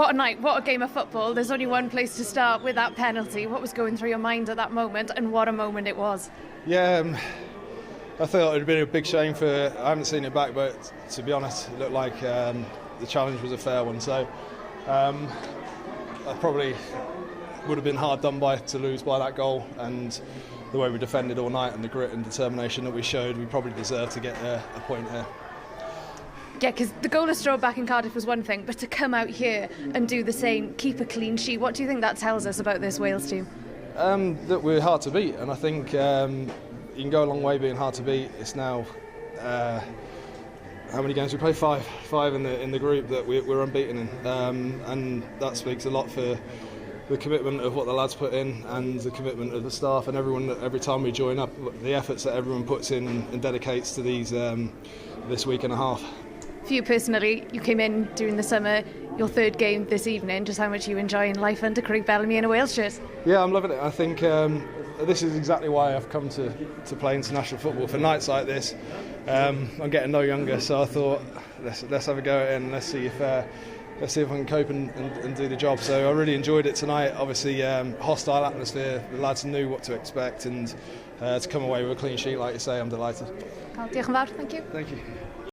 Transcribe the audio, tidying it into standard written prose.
What a night, what a game of football. There's only one place to start with that penalty. What was going through your mind at that moment, and what a moment it was? Yeah, I thought it would have been a big shame I haven't seen it back, but to be honest, it looked like the challenge was a fair one. So I probably would have been hard done by to lose by that goal, and the way we defended all night and the grit and determination that we showed, we probably deserved to get a point here. Yeah, because the goalless draw back in Cardiff was one thing, but to come out here and do the same, keep a clean sheet, what do you think that tells us about this Wales team? That we're hard to beat, and I think you can go a long way being hard to beat. It's now how many games we play? Five in the group that we're unbeaten in, and that speaks a lot for the commitment of what the lads put in and the commitment of the staff and everyone. Every time we join up, the efforts that everyone puts in and dedicates to this week and a half. For you personally, you came in during the summer, your third game this evening. Just how much are you enjoying life under Craig Bellamy in a Wales shirt? Yeah, I'm loving it. I think this is exactly why I've come to play international football, for nights like this. I'm getting no younger, so I thought let's have a go at it and let's see if I can cope and do the job. So I really enjoyed it tonight. Obviously, hostile atmosphere. The lads knew what to expect, and to come away with a clean sheet, like you say, I'm delighted. Karl, diolch yn fawr. Thank you. Thank you.